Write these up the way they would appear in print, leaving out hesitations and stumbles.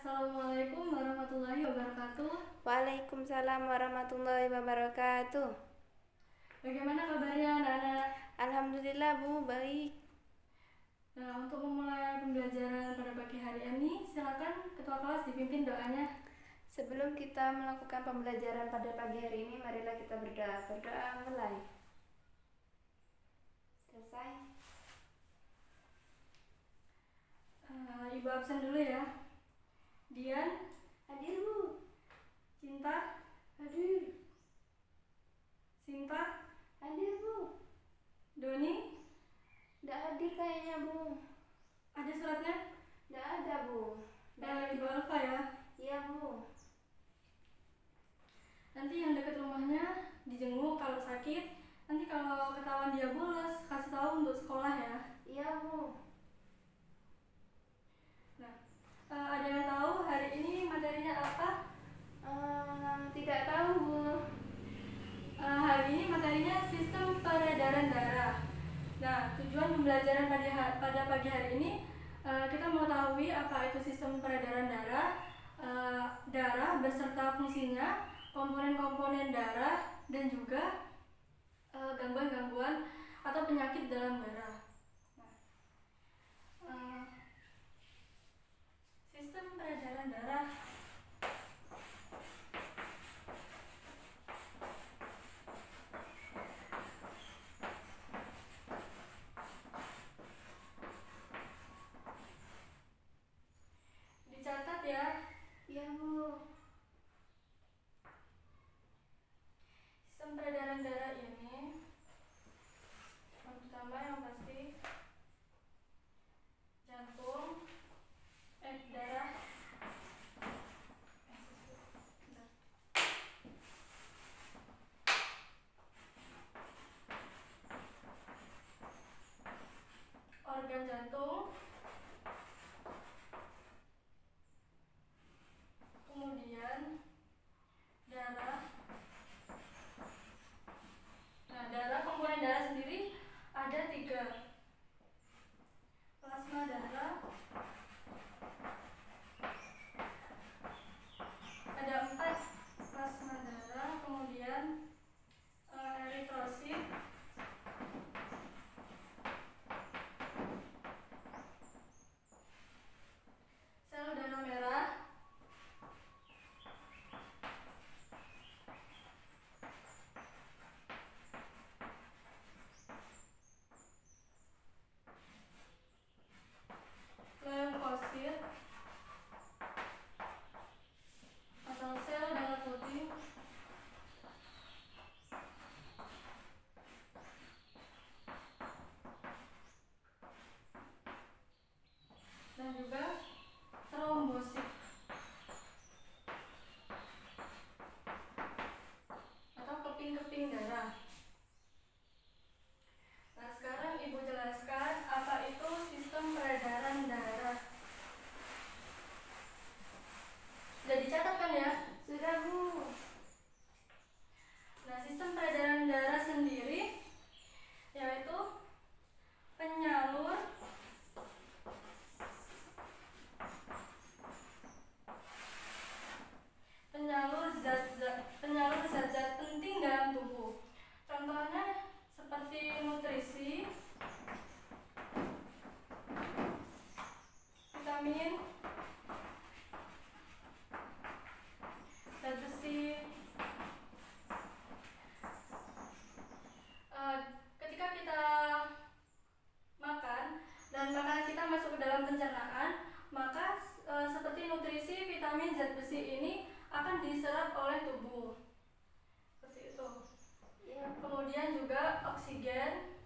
Assalamualaikum warahmatullahi wabarakatuh. Waalaikumsalam warahmatullahi wabarakatuh. Bagaimana kabarnya anak-anak? Alhamdulillah Bu, baik. Nah, untuk memulai pembelajaran pada pagi hari ini, silakan ketua kelas dipimpin doanya. Sebelum kita melakukan pembelajaran pada pagi hari ini, marilah kita berdoa. Berdoa mulai. Selesai. Ibu absen dulu ya. Dian, Hadir Bu. Cinta, Hadir. Sinta, Hadir Bu. Doni, Nggak hadir kayaknya Bu. ada suratnya? Nggak ada Bu. Ibu Alfa ya. Iya Bu. Nanti yang dekat rumahnya dijenguk kalau sakit. Nanti kalau ketahuan dia bolos, kasih tahu untuk sekolah ya. Iya Bu. Nah, ada yang tahu hari ini materinya apa? Tidak tahu Bu. Hari ini materinya sistem peredaran darah. Nah, tujuan pembelajaran pada pagi hari ini kita mengetahui apa itu sistem peredaran darah, darah beserta fungsinya, komponen-komponen darah, dan juga gangguan-gangguan atau penyakit dalam darah. Nah, sistem peredaran darah dicatat ya. Iya Bu. Sistem peredaran darah ini yang pertama yang pasti jantung, darah, organ jantung, kemudian darah. Nah, darah, komponen darah sendiri ada 3: plasma darah, ada 4 plasma darah, kemudian eritrosit, sel darah merah, leukosit atau sel darah putih, dan juga trombosit atau keping-keping darah. Nah, sekarang Ibu jelaskan apa itu sistem peredaran darah. Sudah dicatat kan ya? Sudah Bu. Nah, sistem peredaran darah sendiri yaitu penyalur zat-zat penting dalam tubuh. Contohnya seperti nutrisi, vitamin, zat besi. Ketika kita makan dan makanan kita masuk ke dalam pencernaan, maka seperti nutrisi, vitamin, zat besi ini akan diserap oleh tubuh. Seperti itu. Iya. Kemudian juga oksigen,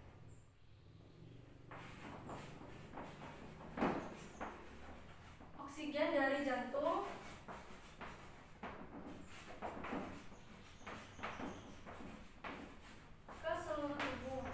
oksigen dari jantung ke seluruh tubuh.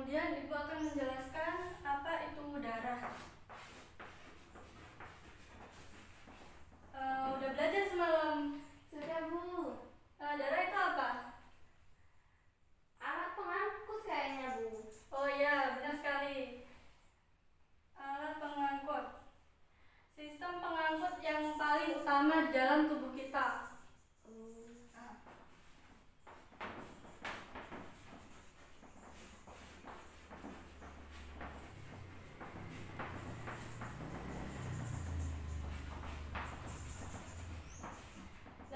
kemudian Ibu akan menjelaskan apa itu darah. Udah belajar semalam? Sudah, Bu. Darah itu apa? Alat pengangkut kayaknya, Bu. Oh iya, benar sekali. Alat pengangkut. Sistem pengangkut yang paling utama di dalam tubuh kita.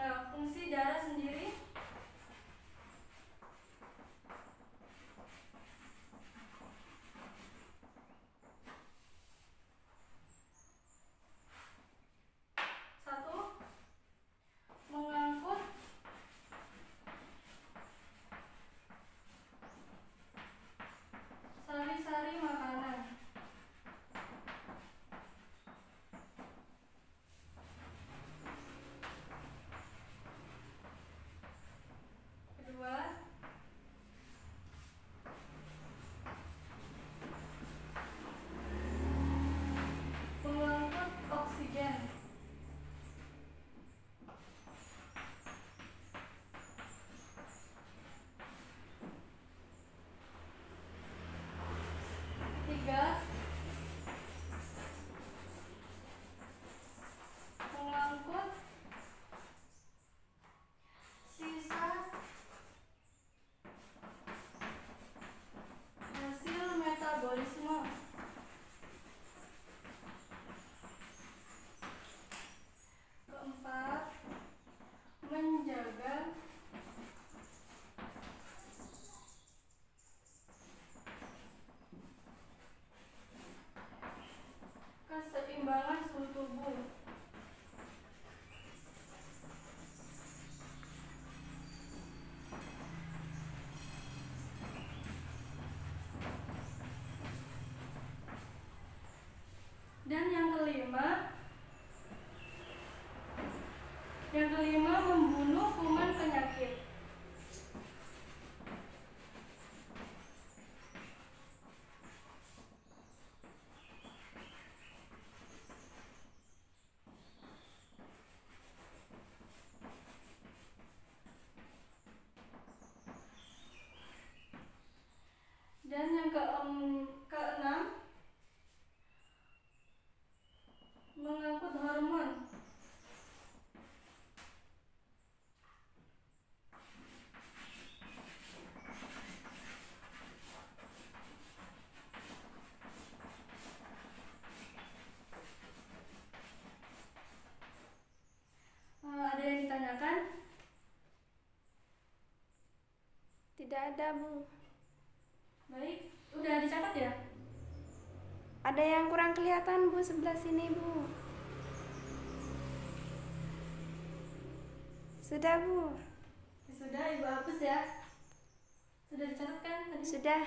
Nah, fungsi darah sendiri. Satu, mengangkut sari-sari makanan. Kedua, mengangkut oksigen. Tiga, mengangkut sisa hasil metabolisme. Keempat, menjaga keseimbangan suhu tubuh. Dan yang kelima membunuh kuman penyakit. Dan yang keenam, mengangkut hormon. Ada yang ditanyakan? Tidak ada, Bu. Baik, udah dicatat ya? Ada yang kurang kelihatan, Bu, sebelah sini, Bu. Sudah, Bu. Sudah, Ibu hapus ya. Sudah dicatat kan tadi? Sudah.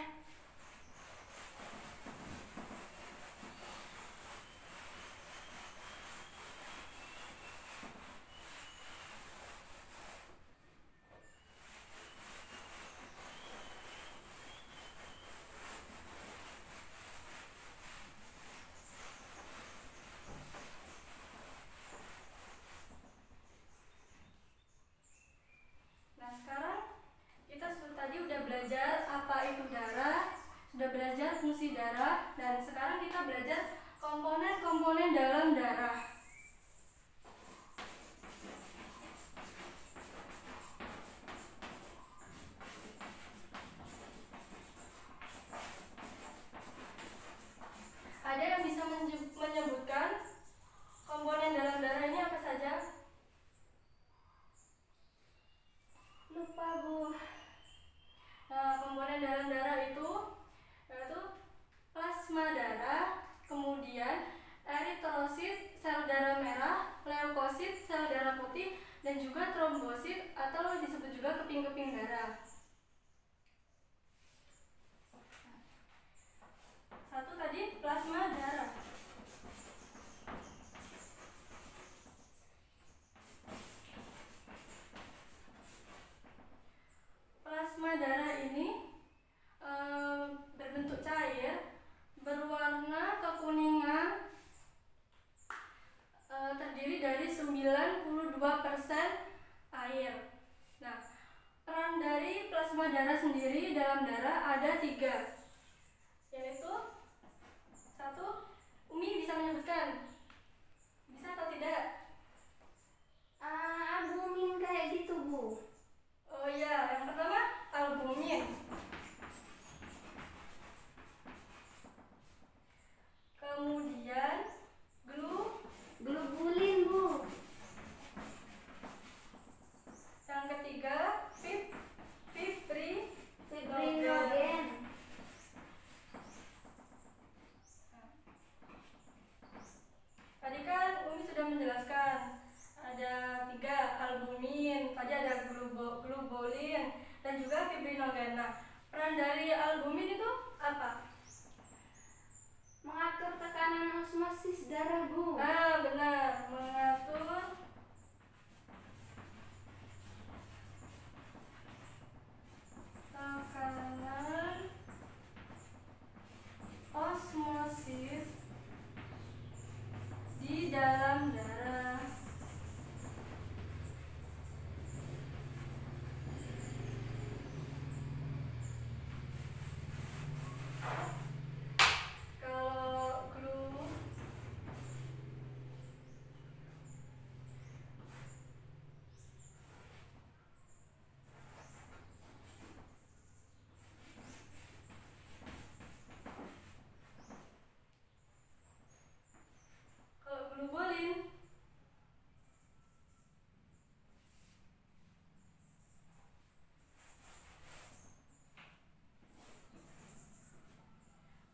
Nah, sekarang kita tadi udah belajar apa itu darah, sudah belajar fungsi darah, dan sekarang kita belajar komponen-komponen dalam darah. Ada yang bisa menyebutkan komponen dalam darah ini apa saja? Lupa, Bu. Nah, komponen dalam darah itu yaitu plasma darah, kemudian eritrosit, sel darah merah, leukosit, sel darah putih, dan juga trombosit atau disebut juga keping-keping darah. Satu tadi plasma darah. Plasma darah ini berbentuk 3, yaitu satu, Umi bisa menyebutkan, bisa atau tidak? Albumin kayak gitu, Bu. Oh iya, yang pertama albumin, kemudian Globulin, Bu. yang ketiga Fibrinogen. Tadi kan Umi sudah menjelaskan ada 3, albumin, tadi ada globulin dan juga fibrinogen. Nah, peran dari albumin itu apa? Mengatur tekanan osmosis darah, Bu. Nah, benar, mengatur tekanan osmosis di dalam darah.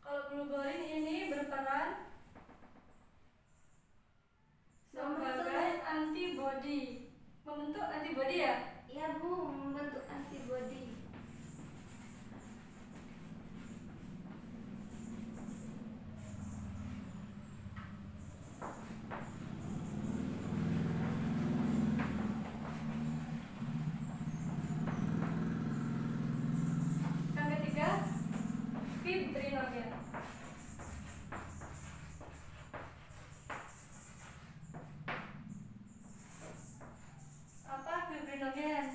Kalau globulin ini berperan sebagai antibodi. Membentuk antibodi ya? Iya, Bu, membentuk antibodi. Yang ketiga fibrinogen. Apa fibrinogen?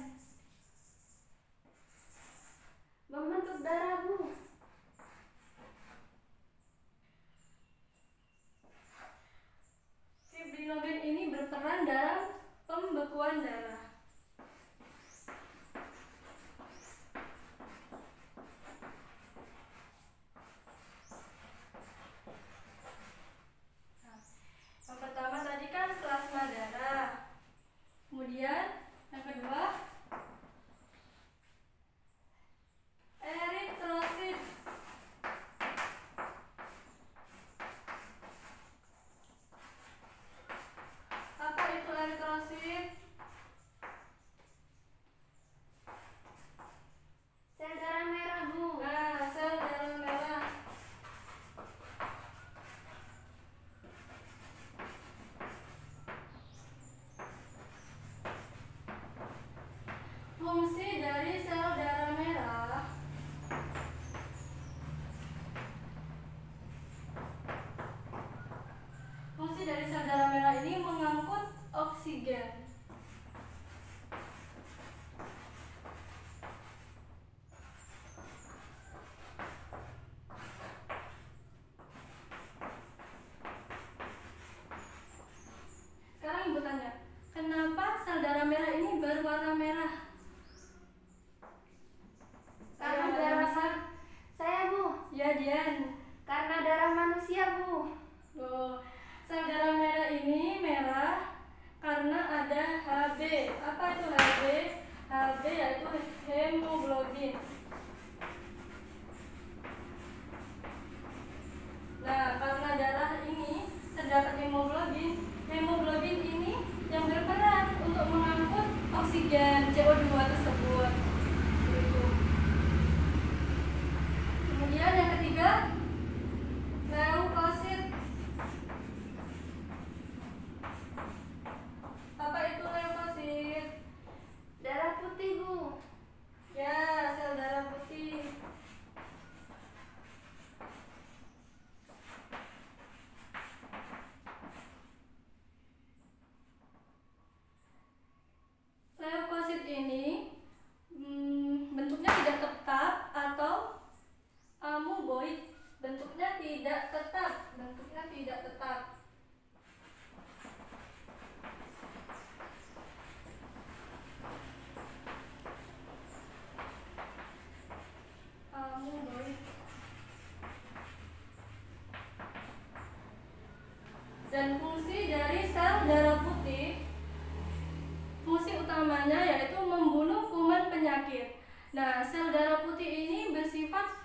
Nah, sel darah putih ini bersifat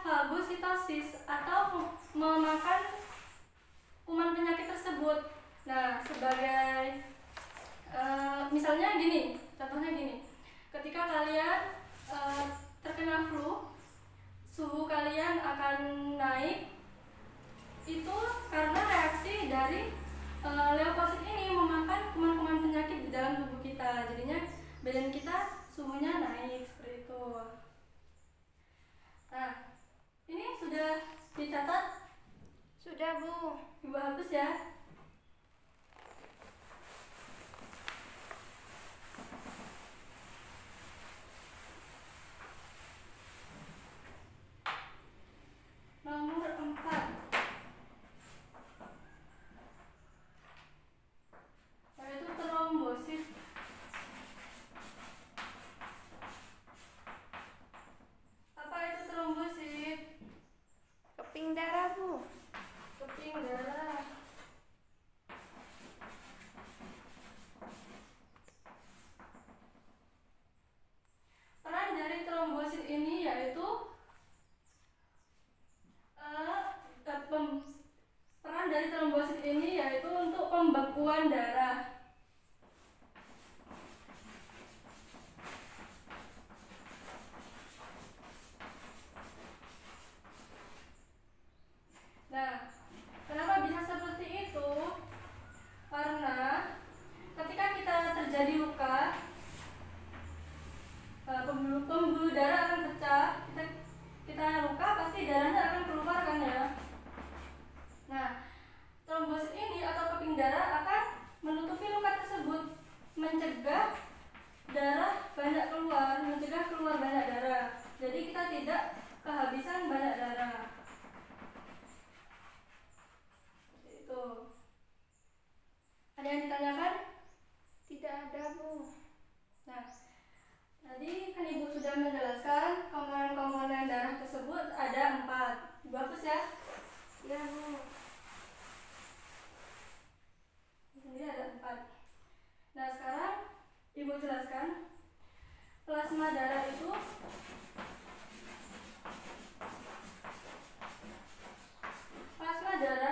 fagositosis atau memakan kuman penyakit tersebut. Nah, sebagai misalnya gini, contohnya gini, ketika kalian terkena flu, suhu kalian akan naik, itu karena reaksi dari leukosit ini memakan kuman-kuman penyakit di dalam tubuh kita, jadinya badan kita suhunya naik seperti itu. Nah, ini sudah dicatat? Sudah, Bu. Ibu hapus ya. Nomor 4, yaitu trombosit. Apa itu trombosit? Keping darah, Bu. Keping darah. Peran dari trombosit ini yaitu untuk pembekuan darah. Nah, kenapa bisa seperti itu? Karena ketika kita terjadi luka, pembuluh darah akan pecah. Kita luka, pasti darahnya akan keluar kan ya. Nah, trombosit ini atau keping darah akan menutupi luka tersebut, mencegah darah banyak keluar, mencegah keluar banyak darah. Jadi kita tidak kehabisan banyak darah. Itu. Ada yang ditanyakan? Tidak ada, Bu. Nah, tadi kan Ibu sudah menjelaskan komponen-komponen darah tersebut ada 4. Ibu hapus ya. Ya, Bu. Di sini ada 4. Nah, sekarang Ibu jelaskan plasma darah itu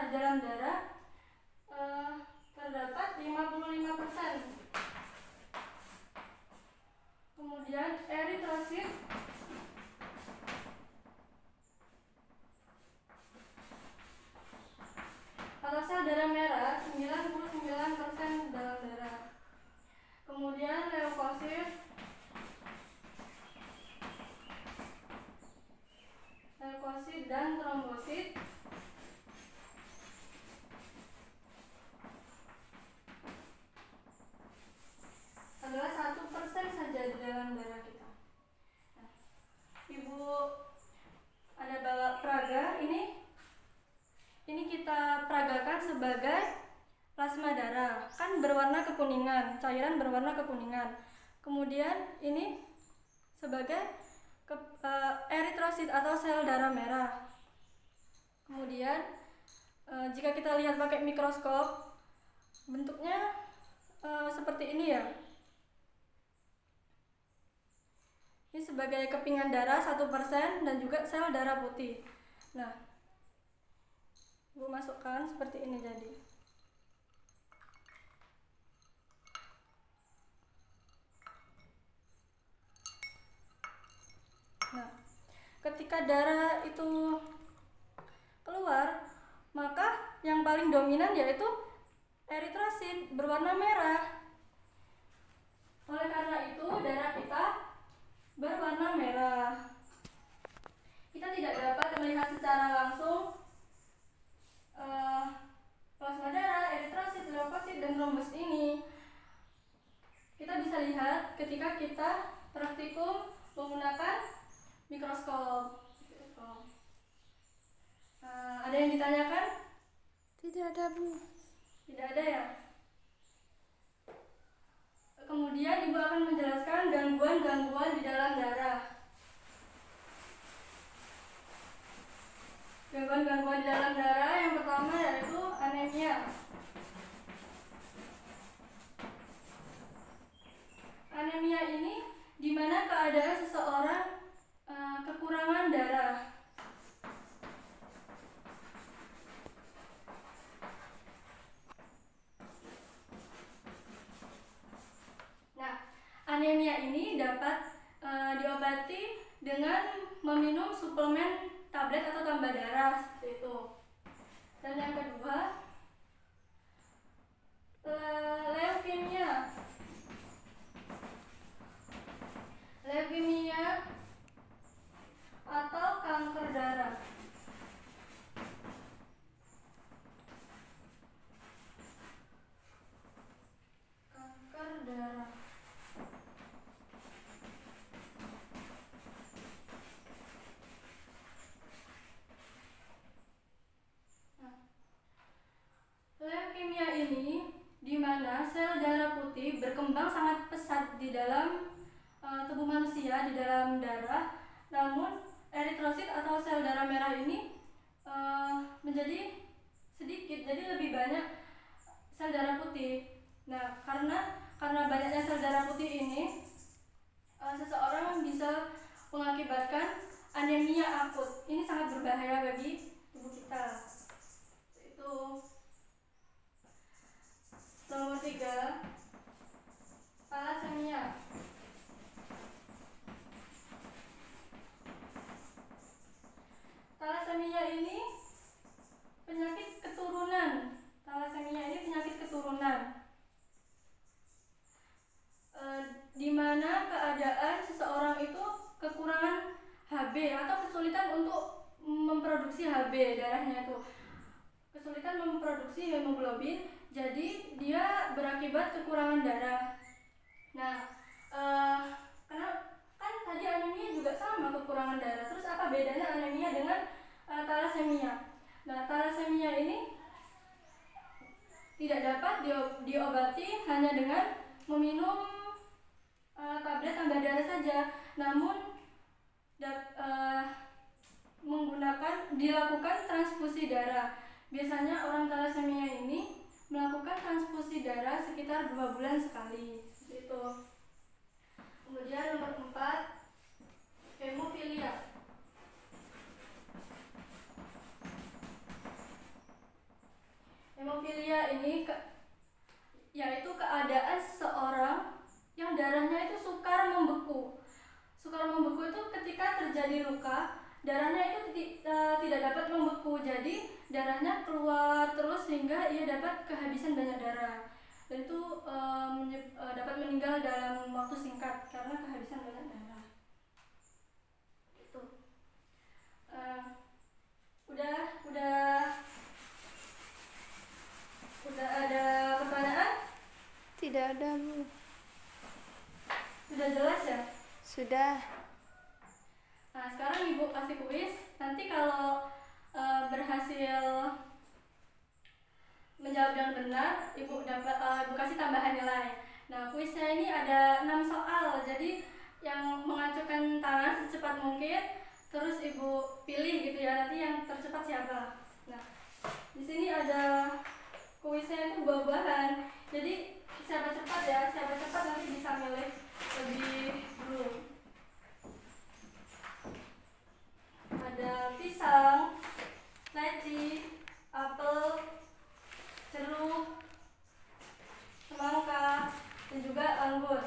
dalam darah terdapat 55%. Kemudian eritrosit atau sel darah merah 99% dalam darah. Kemudian leukosit dan trombosit adalah 1% saja di dalam darah kita. Nah, Ibu ada bawa peraga ini kita peragakan sebagai plasma darah, kan berwarna kekuningan, cairan berwarna kekuningan. Kemudian ini sebagai eritrosit atau sel darah merah. Kemudian jika kita lihat pakai mikroskop, bentuknya seperti ini ya. Ini sebagai kepingan darah 1% dan juga sel darah putih. Nah, Ibu masukkan seperti ini jadi. Nah, ketika darah itu keluar, maka yang paling dominan yaitu eritrosit berwarna merah. Oleh karena itu, darah kita berwarna merah. Kita tidak dapat melihat secara langsung plasma darah, eritrosit, leukosit, dan trombosit ini. Kita bisa lihat ketika kita praktikum menggunakan mikroskop. Ada yang ditanyakan? Tidak ada, Bu. Tidak ada ya? Kemudian Ibu akan menjelaskan gangguan-gangguan di dalam darah. Gangguan-gangguan di dalam darah yang pertama yaitu anemia. Anemia anemia ini di mana keadaan seseorang kekurangan darah. Nah, anemia ini dapat diobati dengan meminum suplemen tablet atau tambah darah seperti itu. Dan yang kedua, leukemia. Leukemia atau kanker darah. Kanker darah. Leukemia ini di mana sel darah putih berkembang sangat pesat di dalam tubuh manusia, di dalam darah. Namun eritrosit atau sel darah merah ini menjadi sedikit, jadi lebih banyak sel darah putih. Nah, karena banyaknya sel darah putih ini, seseorang bisa mengakibatkan anemia akut. Ini sangat berbahaya bagi tubuh kita. Itu. Nomor 3, thalassemia. Thalassemia ini penyakit keturunan. Thalassemia ini penyakit keturunan. Di mana keadaan seseorang itu kekurangan Hb atau kesulitan untuk memproduksi Hb, darahnya itu kesulitan memproduksi hemoglobin, jadi dia berakibat kekurangan darah. Nah, karena kan tadi anemia juga sama kekurangan darah. Terus apa bedanya anemia dengan thalassemia? Nah, thalassemia ini tidak dapat diobati hanya dengan meminum tablet tambah darah saja, namun dilakukan transfusi darah. Biasanya orang thalassemia ini melakukan transfusi darah sekitar 2 bulan sekali. Itu. Kemudian nomor 4, hemofilia. Hemofilia ini yaitu keadaan seseorang yang darahnya itu sukar membeku. Sukar membeku itu ketika terjadi luka, darahnya itu tidak dapat membeku, jadi darahnya keluar terus sehingga ia dapat kehabisan banyak darah, dan itu dapat meninggal dalam waktu singkat karena kehabisan banyak darah. Itu. Udah ada pertanyaan? Tidak ada, Bu. Sudah jelas ya? Sudah. Nah, sekarang Ibu kasih kuis. Nanti kalau berhasil menjawab yang benar, Ibu kasih tambahan nilai. Nah, kuisnya ini ada 6 soal. Jadi yang mengacukan tangan secepat mungkin, terus Ibu pilih gitu ya, nanti yang tercepat siapa. Nah, di sini ada kuisnya itu buah-buahan. Jadi siapa cepat nanti bisa milih lebih dulu. Ada pisang, leci, apel, jeruk, semangka, dan juga anggur.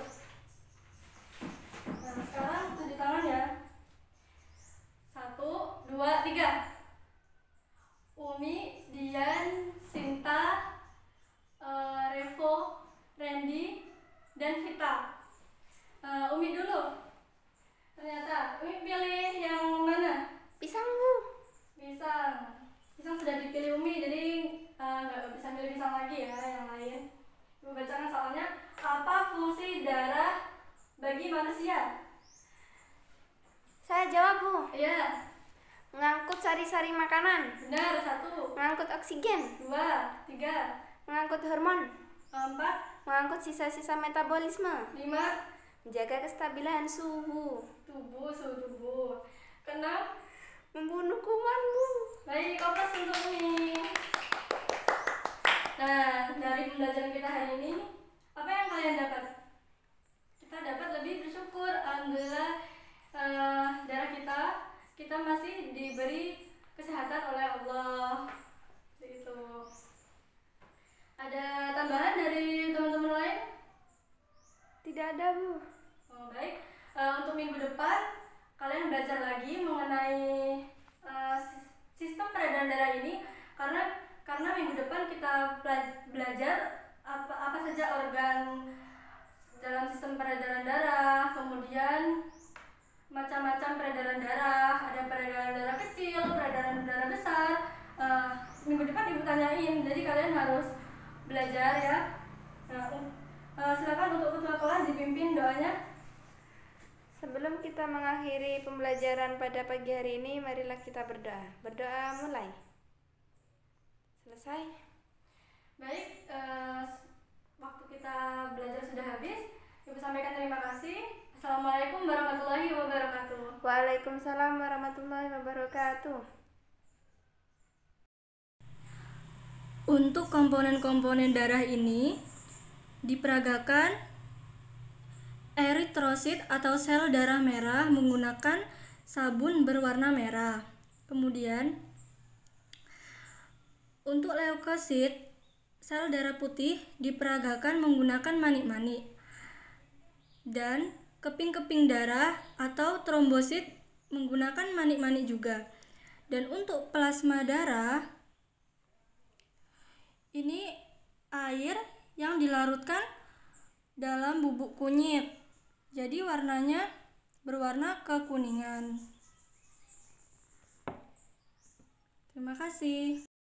Nah, sekarang tunjuk tangan ya. 1, 2, 3. Umi, Dian, Sinta, Revo, Randy, dan Vita. Umi dulu. Ternyata Umi pilih yang mana? Pisang, Bu. Pisang sudah dipilih Umi, jadi nggak bisa pilih pisang lagi ya yang lain. Ibu bacakan soalnya. Apa fungsi darah bagi manusia? Saya jawab, Bu. Iya. Mengangkut sari-sari makanan. Benar. 1. Mengangkut oksigen. 2, 3. Mengangkut hormon. 4. Mengangkut sisa-sisa metabolisme. 5. Menjaga kestabilan suhu Tubuh. 6. Membunuh kuman, Bu. Baik, kompas untuk Umi. Nah, dari pembelajaran kita hari ini, apa yang kalian dapat? Kita dapat lebih Bu. Oh, baik. Untuk minggu depan kalian belajar lagi mengenai sistem peredaran darah ini, karena minggu depan kita belajar apa saja organ dalam sistem peredaran darah, kemudian macam-macam peredaran darah, ada peredaran darah kecil, peredaran darah besar. Minggu depan ibu tanyain, jadi kalian harus belajar ya. Silakan untuk ketua kelas dipimpin doanya. Sebelum kita mengakhiri pembelajaran pada pagi hari ini, marilah kita berdoa. Berdoa mulai. Selesai. Baik, waktu kita belajar sudah habis. Ibu sampaikan terima kasih. Assalamualaikum warahmatullahi wabarakatuh. Waalaikumsalam warahmatullahi wabarakatuh. Untuk komponen-komponen darah ini diperagakan eritrosit atau sel darah merah menggunakan sabun berwarna merah. Kemudian untuk leukosit, sel darah putih diperagakan menggunakan manik-manik. Dan keping-keping darah atau trombosit menggunakan manik-manik juga. Dan untuk plasma darah, ini air yang dilarutkan dalam bubuk kunyit. Jadi warnanya berwarna kekuningan. Terima kasih.